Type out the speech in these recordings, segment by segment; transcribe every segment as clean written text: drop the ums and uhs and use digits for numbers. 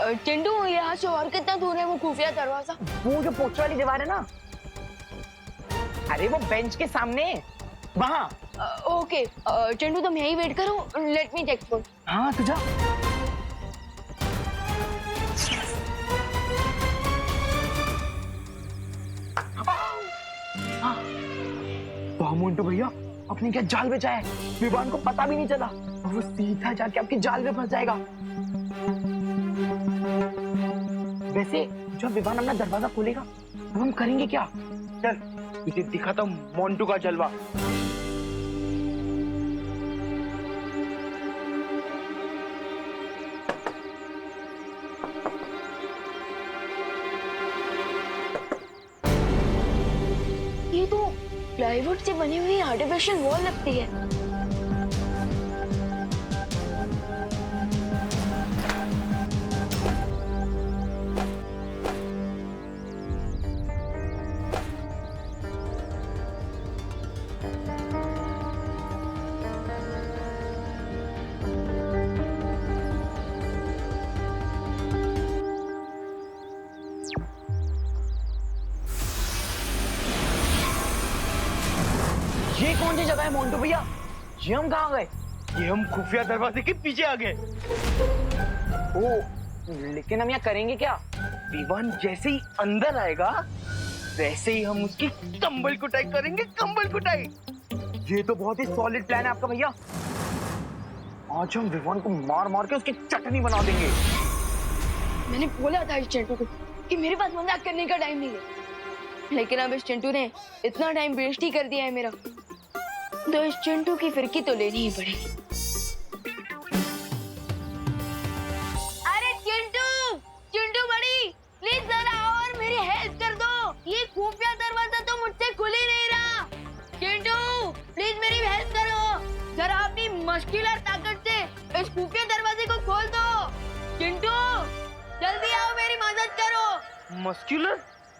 चिंटू, यहाँ से और कितना दूर है वो खुफिया दरवाजा? वो जो पोस्टर वाली दीवार है ना, अरे वो बेंच के सामने वहाँ। ओके चिंटू, तुम यही वेट करो, लेट मी चेक फॉर। हाँ तू जा। वाह मोंटू भैया, अपने क्या जाल बिछा है, विवान को पता भी नहीं चला और वो सीधा जाके आपकी जाल में फंस जाएगा। वैसे जब विवान अपना दरवाजा खोलेगा तो हम करेंगे क्या? चल तुझे दिखाता हूँ मोंटू का जलवा। ये तो प्लाईवुड से बनी हुई आर्टिफिशियल वॉल लगती है। ये कौन सी जगह है मोंटू भैया? ये हम कहाँ गए? ये हम खुफिया दरवाजे के पीछे आ गए। ओ, लेकिन हम यहाँ करेंगे क्या? विवान जैसे ही अंदर आएगा वैसे ही हम उसकी कंबल कुटाई करेंगे, कंबल कुटाई। ये तो बहुत ही सॉलिड प्लान है आपका भैया। आज हम विवान को मार मार के उसकी चटनी बना देंगे। मैंने बोला था इस चिंटू को कि मेरे पास मजाक करने का टाइम नहीं है, लेकिन अब इस चिंटू ने इतना टाइम वेस्ट ही कर दिया है मेरा, तो इस चिंटू की फिरकी तो लेनी ही पड़ेगी। अरे चिंटू, चिंटू बड़ी, प्लीज जरा आओ और मेरी हेल्प कर दो। ये खुफिया दरवाजा तो मुझसे खुल ही नहीं रहा। चिंटू प्लीज मेरी हेल्प करो, जरा अपनी मस्कुलर ताकत से इस खुफिया दरवाजे को खोल दो। चिंटू जल्दी आओ, मेरी मदद करो। मस्कुलर?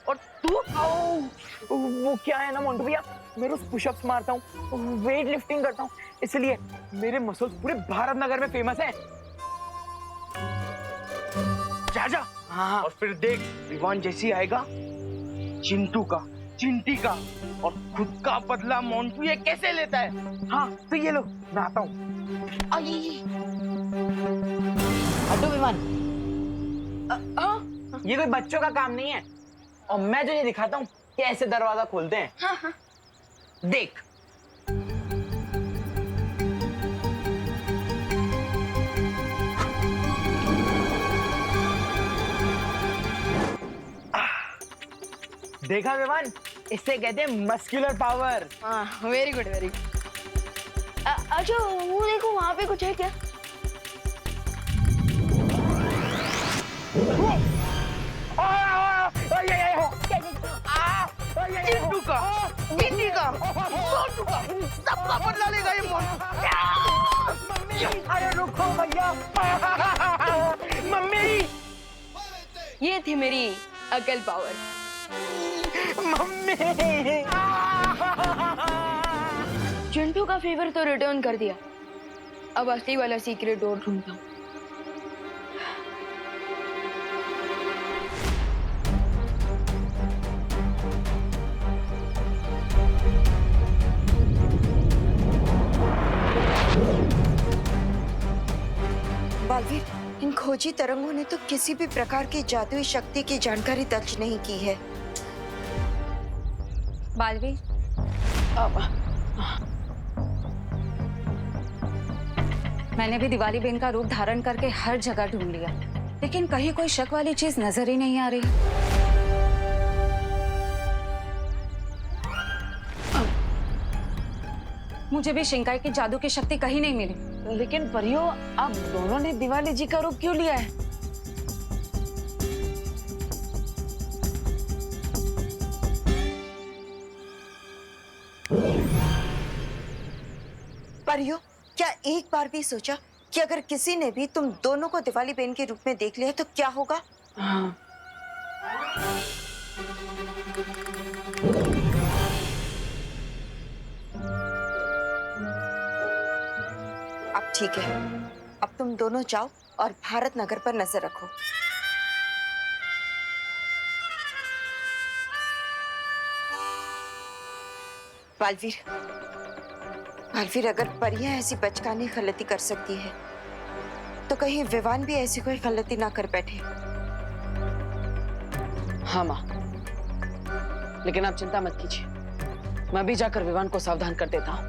और तू? वो क्या है ना मोंटू भैया, मैं रोज पुशअप्स मारता हूँ, वेट लिफ्टिंग करता हूँ, इसलिए मेरे मसल्स पूरे भारत नगर में फेमस हैं। जा जा। हाँ। और फिर देख विवान जैसी आएगा, चिंटू का, चिंटी का और खुद का बदला मोंटू ये कैसे लेता है। हाँ तो ये लो, मैं आता हूँ। हटो विवान। ये कोई बच्चों का काम नहीं है, और मैं तुझे दिखाता हूँ कैसे दरवाजा खोलते हैं। हाँ हाँ। देख। देखा विवान, इससे कहते हैं मस्कुलर पावर। हाँ वेरी गुड वेरी गुड। अच्छा वो देखो वहाँ पे कुछ है क्या? चिंटू का, चिंटी का, मोंटू का, सबका बदला लेगा ये मोंटू। अरे रुको भैया। मम्मी, ये थी मेरी अकल पावर। मम्मी। चिंटू का फेवर तो रिटर्न कर दिया, अब असली वाला सीक्रेट डोर ढूंढता हूँ। बालवीर, इन खोजी तरंगों ने तो किसी भी प्रकार की जादुई शक्ति की जानकारी दर्ज नहीं की है। बालवीर, मैंने भी दिवाली बेन का रूप धारण करके हर जगह ढूंढ लिया, लेकिन कहीं कोई शक वाली चीज नजर ही नहीं आ रही। मुझे भी शिंकाई की जादू की शक्ति कहीं नहीं मिली। लेकिन परियो, आप दोनों ने दिवाली जी का रूप क्यों लिया है? परियो, क्या एक बार भी सोचा कि अगर किसी ने भी तुम दोनों को दिवाली बेन के रूप में देख लिया तो क्या होगा? हाँ। अब ठीक है, अब तुम दोनों जाओ और भारत नगर पर नजर रखो। बालवीर, बालवीर, अगर परियां ऐसी बचकानी गलती कर सकती है तो कहीं विवान भी ऐसी कोई गलती ना कर बैठे। हाँ माँ, लेकिन आप चिंता मत कीजिए, मैं भी जाकर विवान को सावधान कर देता हूँ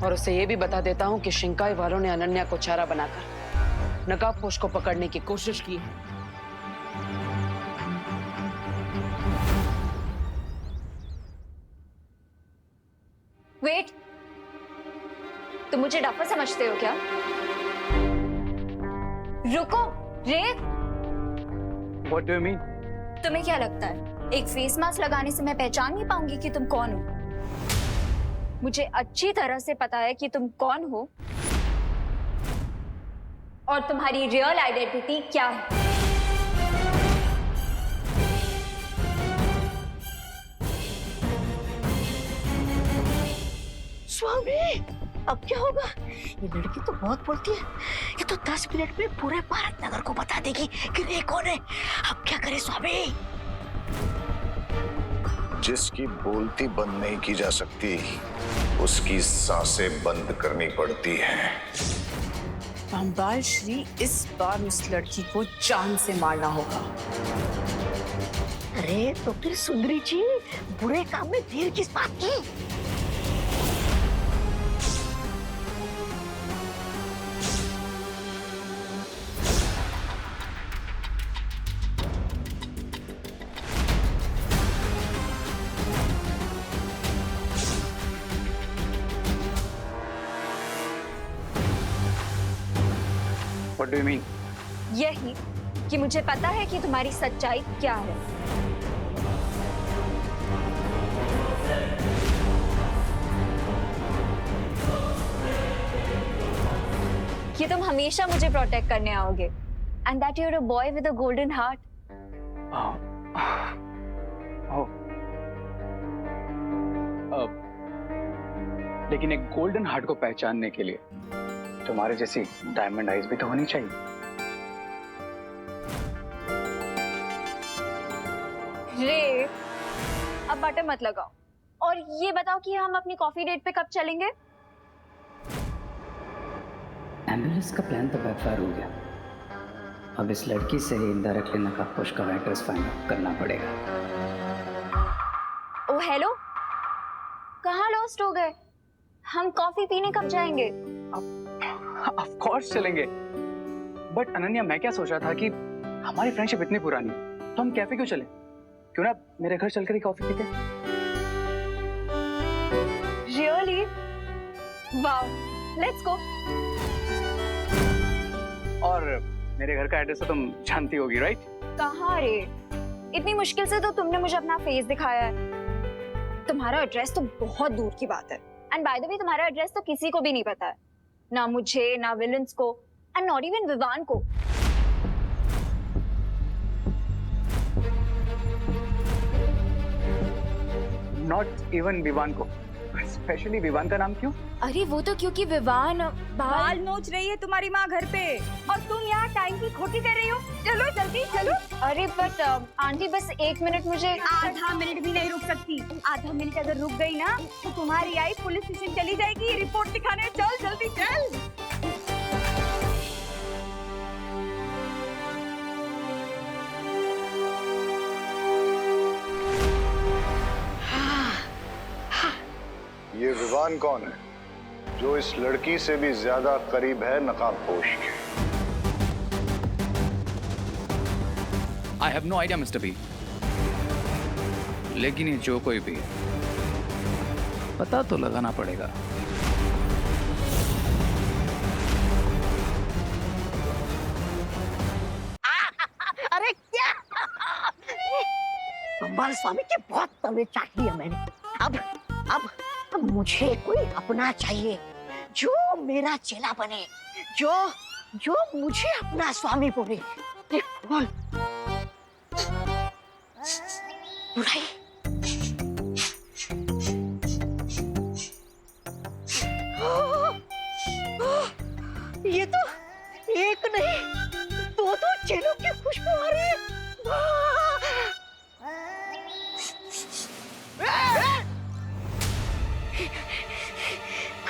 और उससे ये भी बता देता हूँ कि शिंकाई वालों ने अनन्या को चारा बनाकर नकाबपोश को पकड़ने की कोशिश की है। वेट, तुम मुझे डफर समझते हो क्या? रुको, रे, What do you mean? तुम्हें क्या लगता है एक फेस मास्क लगाने से मैं पहचान नहीं पाऊंगी कि तुम कौन हो? मुझे अच्छी तरह से पता है कि तुम कौन हो और तुम्हारी रियल आइडेंटिटी क्या है। स्वामी, अब क्या होगा? ये लड़की तो बहुत बोलती है, ये तो 10 मिनट में पूरे भारत नगर को बता देगी कि रे कौन है। अब क्या करे स्वामी? जिसकी बोलती बंद नहीं की जा सकती, उसकी सांसें बंद करनी पड़ती हैं। रामपाल श्री, इस बार उस लड़की को जान से मारना होगा। अरे तो फिर सुंदरी जी, बुरे काम में देर किस बात की? What do you mean? यही कि मुझे पता है कि तुम्हारी सच्चाई क्या है। कि तुम हमेशा मुझे प्रोटेक्ट करने आओगे and that you are a boy with a golden heart. लेकिन एक गोल्डन हार्ट को पहचानने के लिए तुम्हारे जैसी डायमंड आइज भी तो होनी चाहिए। रे, अब बटन मत लगाओ और ये बताओ कि हम अपनी कॉफी डेट पे कब चलेंगे? एम्बुलेंस का प्लान तो बैकफायर हो गया। अब इस लड़की से ही इनडायरेक्टली नकाबपोश का एड्रेस फाइंड आउट करना पड़ेगा। ओ हेलो, कहाँ लॉस्ट हो गए? हम कॉफी पीने कब जाएंगे? ऑफ कोर्स चलेंगे। बट अनन्या, मैं क्या सोच रहा था कि हमारी फ्रेंडशिप इतनी पुरानी है तो हम कैफे क्यों चले? क्यों ना मेरे घर चलकर ही कॉफी पीते? रियली? Wow, let's go. और मेरे घर का एड्रेस तो तुम जानती होगी, राइट? कहाँ रे? इतनी मुश्किल से तो तुमने मुझे अपना फेस दिखाया है। तुम्हारा एड्रेस तो बहुत दूर की बात है। एंड बाय द वे, तुम्हारा एड्रेस तो किसी को भी नहीं पता है, ना मुझे, ना विलन्स को, एंड नॉट इवन विवान को। नॉट इवन विवान को? स्पेशली विवान का नाम क्यों? अरे वो तो क्योंकि विवान बाल नोच रही है तुम्हारी माँ घर पे और तुम यहाँ टाइम की खोटी कर रही हो। चलो जल्दी चलो। अरे बट आंटी, बस 1 मिनट, मुझे आधा मिनट भी नहीं रुक सकती। आधा मिनट अगर रुक गई ना तो तुम्हारी आई पुलिस स्टेशन चली जाएगी रिपोर्ट दिखाने। चल जल्दी चल। ये विवान कौन है जो इस लड़की से भी ज्यादा करीब है नकाबपोश के? I have no idea, Mr. B. लेकिन ये जो कोई भी है, पता तो लगाना पड़ेगा। अरे क्या? संभाल स्वामी के बहुत तवे चाट लिया मैंने। अब मुझे कोई अपना चाहिए जो मेरा चेला बने, जो मुझे अपना स्वामी बोले। बोल बुराई। ये तो एक नहीं, दो चेलों की खुशबू आ रही है।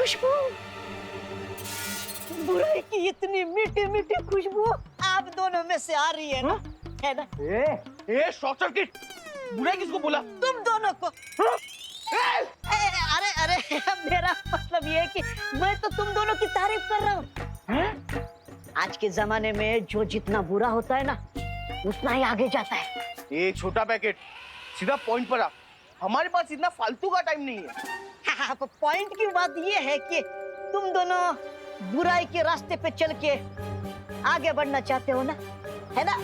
खुशबू, बुराई की इतनी मीठी मीठी खुशबू आप दोनों में से आ रही है ना, है ना? ए शॉर्ट सर्किट, बुराई किसको बोला? तुम दोनों को। अरे अरे मेरा मतलब ये है कि मैं तो तुम दोनों की तारीफ कर रहा हूँ। आज के जमाने में जो जितना बुरा होता है ना, उतना ही आगे जाता है। ये छोटा पैकेट, सीधा पॉइंट पर आ। हमारे पास इतना फालतू का टाइम नहीं है। पॉइंट की बात ये है कि तुम दोनों बुराई के रास्ते पे चल के आगे बढ़ना चाहते हो ना, है ना?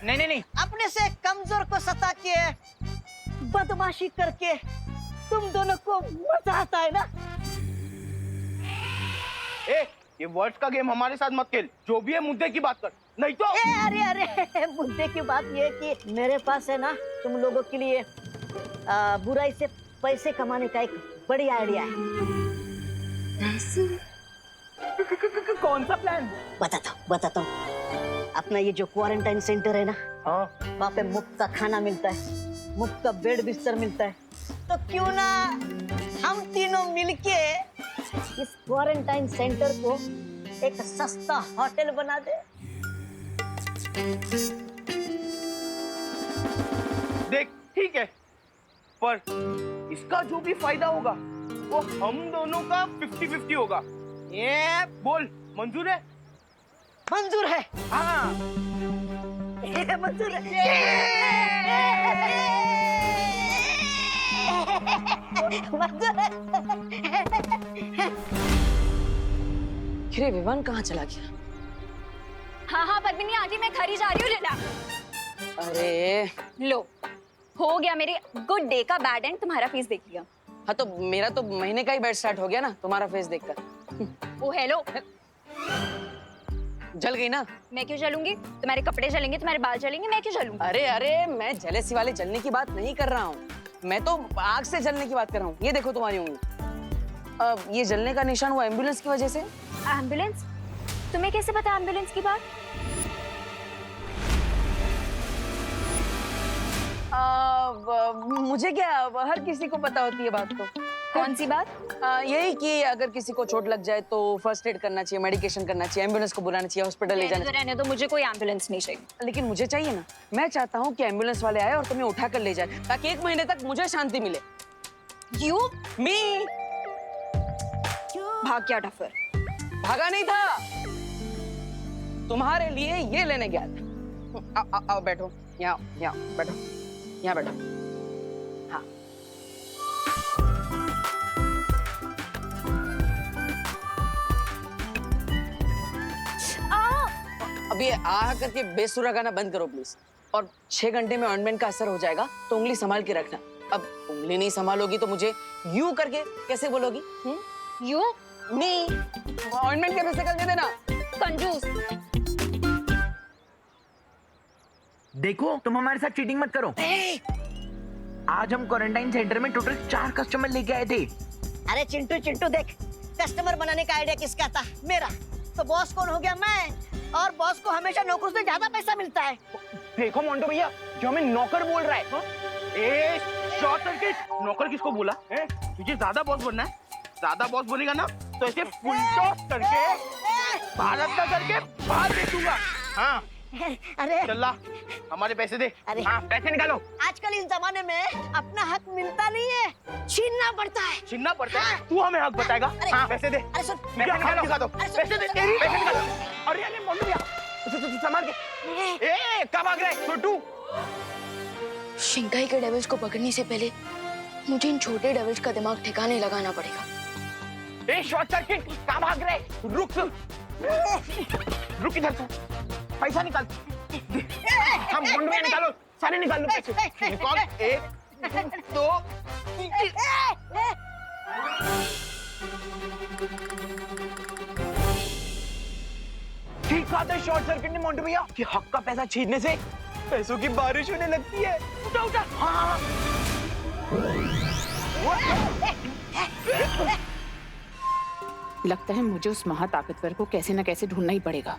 नहीं, अपने से कमजोर को सता के बदमाशी करके तुम दोनों को मजा आता है ना? ये वर्ड्स का गेम हमारे साथ मत खेल। जो भी है मुद्दे की बात कर, नहीं तो। अरे मुद्दे की बात ये है कि मेरे पास है ना तुम लोगों के लिए बुराई से पैसे कमाने का एक बढ़िया आइडिया है। कौन सा प्लान? बताता हूँ। अपना ये जो क्वारंटाइन सेंटर है ना, वहाँ पे मुफ्त का खाना मिलता है, मुफ्त का बेड बिस्तर मिलता है। तो क्यों ना हम तीनों मिलके इस क्वारंटाइन सेंटर को एक सस्ता होटल बना दे। देख, ठीक है, पर इसका जो भी फायदा होगा वो हम दोनों का 50-50 होगा। ये बोल, मंजूर है? मंजूर है। हाँ, ये मंजूर है। मंजूर है। अरे विवान कहाँ चला गया? हाँ पद्मिनी आंटी, मैं घर ही जा रही हूँ लेना। अरे लो, हो गया मेरे गुड डे का बैड एंड, तुम्हारा फेस देख लिया। हाँ तो मेरा तो महीने का ही बैड स्टार्ट हो गया ना तुम्हारा फेस देखकर। ओ हेलो, जल गई ना? मैं क्यों जलूंगी? तुम्हारे कपड़े जलेंगे, तुम्हारे बाल जलेंगे, मैं क्यों जलूंगी? अरे मैं जेलेसी वाले जलने की बात नहीं कर रहा हूँ, मैं तो आग से जलने की बात कर रहा हूँ। ये देखो तुम्हारी उंगली, ये जलने का निशान वो एम्बुलेंस की वजह से। एम्बुलेंस? तुम्हें कैसे पता एम्बुलेंस की बात? मुझे क्या, हर किसी को पता होती है बात तो। कौन सी बात? यही कि अगर किसी को चोट लग जाए तो फर्स्ट एड करना चाहिए, मेडिकेशन करना चाहिए, एम्बुलेंस को बुलाना चाहिए, हॉस्पिटल ले जाना चाहिए। रहने दो, मुझे कोई एम्बुलेंस नहीं चाहिए। लेकिन मुझे चाहिए ना। मैं चाहता हूँ कि एम्बुलेंस वाले आए और तुम्हें उठाकर ले जाए, ताकि 1 महीने तक मुझे शांति मिले। यू मी भाग गया डफर। भागा नहीं था, तुम्हारे लिए ये लेने गया था। आओ बैठो, यहाँ बैठो, यहाँ बैठो। हाँ, अब ये आ करके बेसुरा गाना बंद करो प्लीज। और 6 घंटे में ऑइंटमेंट का असर हो जाएगा, तो उंगली संभाल के रखना। अब उंगली नहीं संभालोगी तो मुझे यू करके कैसे बोलोगी? यू मी ऑइंटमेंट के पैसे कर दे देना। कंजूस। देखो, तुम हमारे साथ चीटिंग मत करो। आज हम क्वारंटाइन सेंटर में टोटल 4 कस्टमर लेके आए थे। अरे चिंटू देख, कस्टमर बनाने का आइडिया किसका था? मेरा। तो बॉस कौन हो गया? मैं। और बॉस को हमेशा नौकरों से ज्यादा पैसा मिलता है। देखो मोंटो भैया, जो हमें नौकर बोल रहा है। ए शॉर्ट सर्किट, नौकर किसको बोला? तुझे ज्यादा बॉस बनना है? ज्यादा बॉस बनेगा ना तो ऐसे फुल टॉस करके भारत का करके बाहर भेजूंगा। हाँ, अरे चल, हमारे पैसे दे। अरे हाँ, पैसे निकालो। आजकल इस जमाने में अपना हक मिलता नहीं है, छीनना पड़ता है। छीनना पड़ता है? तू हमें हक बताएगा? हाँ, पैसे दे। अरे सुन, पैसे निकालो, दिखा दो। पैसे दे, पैसे निकालो। अरे मोंटो भैया, संभाल के। ए, कब भाग रहा है छोटू? शिंकाई के डेविल्स को पकड़ने से पहले मुझे इन छोटे डेविल्स का दिमाग ठिकाने लगाना पड़ेगा। ए शॉर्ट सर्किट, कहाँ भाग रहे? रुक इधर से, पैसा निकाल। हम मोंटो भैया निकालो, सारे निकाल लो पैसे। निकाल। 1 2 ठीक बात है शॉर्ट सर्किट ने मोंटो भैया कि हक का पैसा छीनने से पैसों की बारिश होने लगती है। उठा। हाँ। लगता है मुझे उस महाताकतवर को कैसे न कैसे ढूंढना ही पड़ेगा।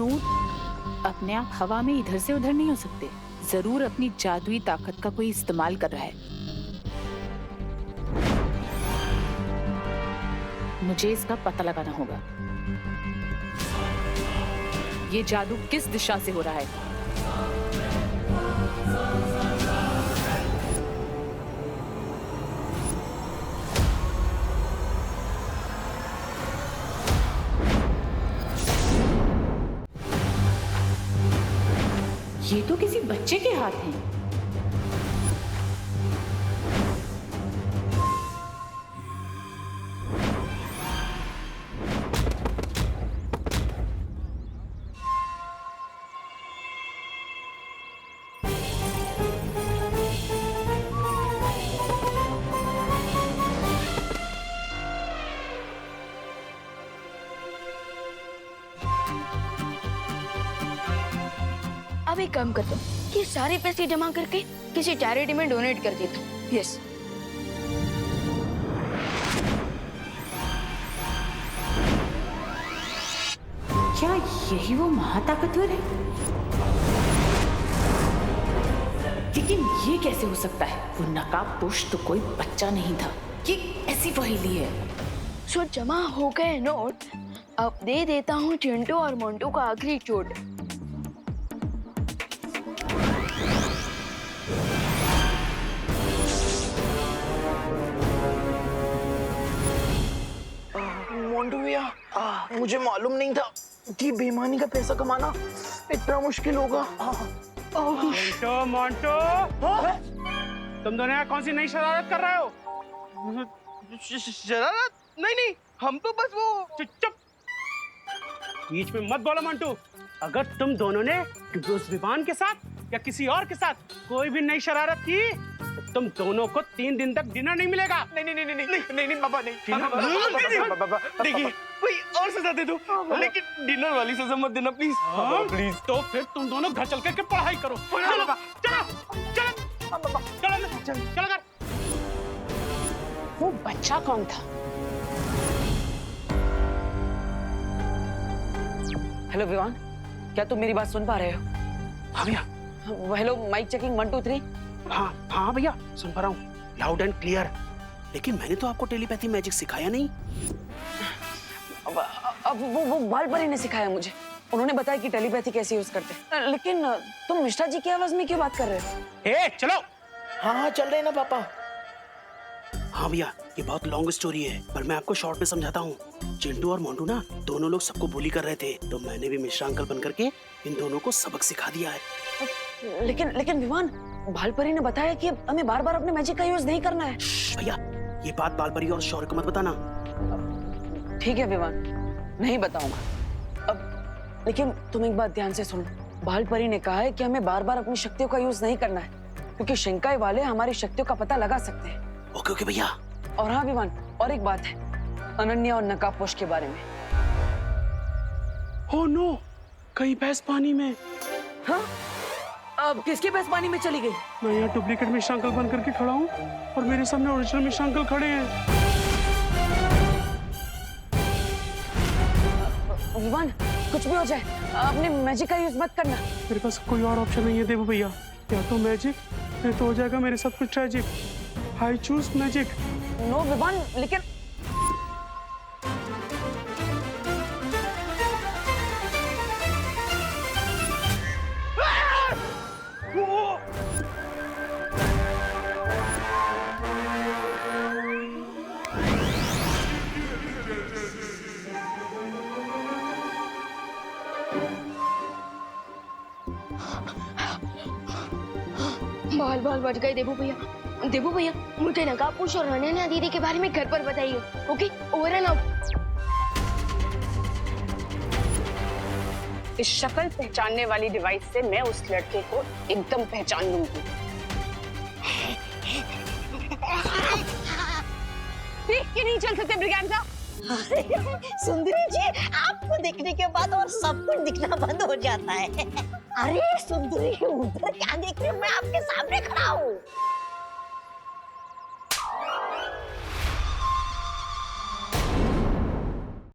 नोट अपने आप हवा में इधर से उधर नहीं हो सकते। जरूर अपनी जादुई ताकत का कोई इस्तेमाल कर रहा है। मुझे इसका पता लगाना होगा। ये जादू किस दिशा से हो रहा है? ये तो किसी बच्चे के हाथ हैं। अब एक काम करता हूँ, ये सारे पैसे जमा करके किसी चैरिटी में डोनेट कर देता हूँ। यस। क्या यही वो महाताकतवर है? लेकिन ये कैसे हो सकता है? वो नकाबपोश तो कोई बच्चा नहीं था। ये ऐसी पहेली है। सो जमा हो गए नोट, अब दे देता हूँ चिंटू और मोंटू का आखिरी चोट। मोंटू भैया, मुझे मालूम नहीं था कि बेईमानी का पैसा कमाना इतना मुश्किल होगा। मोंटो, मोंटो, तुम दोनों यहाँ कौन सी नई शरारत कर रहे हो? शरारत? नहीं, हम तो बस वो। चुप, बीच में मत बोलो मोंटू। अगर तुम दोनों ने उस विवान के साथ या किसी और के साथ कोई भी नई शरारत की तो तुम दोनों को 3 दिन तक डिनर नहीं मिलेगा। नहीं पापा, नहीं। देखिए, कोई और सजा दे दो, लेकिन डिनर वाली सजा मत देना प्लीज। प्लीज। तो फिर तुम दोनों घर चल के पढ़ाई करो। चलो घर। वो बच्चा कौन था? हेलो विवान, क्या तुम मेरी बात सुन पा रहे हो? हाँ भैया। Hello, mic checking 1 2 3। हाँ भैया, सुन पा रहा हूँ लाउड एंड क्लियर। लेकिन मैंने तो आपको टेलीपैथी मैजिक सिखाया नहीं। अब वो बालपरी ने सिखाया मुझे। उन्होंने बताया कि टेलीपैथी कैसे यूज करते हैं। लेकिन तुम मिश्रा जी की आवाज में क्यों बात कर रहे हो? चलो। हाँ, चल रहे ना पापा। हाँ भैया, ये बहुत लॉन्ग स्टोरी है, पर मैं आपको शॉर्ट में समझाता हूँ। चिंटू और मोंटू ना दोनों लोग सबको बुली कर रहे थे, तो मैंने भी मिश्रा अंकल बन करके इन दोनों को सबक सिखा दिया है। लेकिन विवान, बालपरी ने बताया कि हमें बार बार अपने मैजिक का यूज नहीं करना है। भैया, ये बात बालपरी और शौर्य को मत बताना। ठीक है विवान, नहीं बताऊंगा। अब लेकिन तुम एक बात ध्यान से सुनो। बालपरी ने कहा है कि हमें बार बार अपनी शक्तियों का यूज नहीं करना है, क्योंकि शिंकाई वाले हमारी शक्तियों का पता लगा सकते हैं। ओके भैया। और हाँ विवान, और एक बात है, अनन्या और नकाबपोश के बारे में। ओह नो, कहीं भैंस पानी में। हाँ? अब किसकी भैंस पानी में चली गई? मैं यहाँ डुप्लीकेट मिश्रा अंकल बन करके खड़ा हूँ और मेरे सामने ओरिजिनल मिश्रा अंकल खड़े हैं। विवान, कुछ भी हो जाए अपने मैजिक का यूज मत करना। मेरे पास कोई और ऑप्शन नहीं है देवू भैया। या तो मैजिक, या तो हो जाएगा मेरे साथ कुछ tragic. I choose magic. No Vivaan, लेकिन बाल बच गए देवू भैया, मुझे नकाबपोश और अनन्या दीदी के बारे में घर पर बताइए। Okay, over and out. इस शक्ल पहचानने वाली डिवाइस से मैं उस लड़के को एकदम पहचान लूंगी। क्यों नहीं चल सकते ब्रिगेंडा? सुंदरी जी, आपको देखने के बाद और सब कुछ दिखना बंद हो जाता है। अरे सुंदरी, उधर क्या देख रही हूँ? मैं आपके सामने खड़ा हूँ।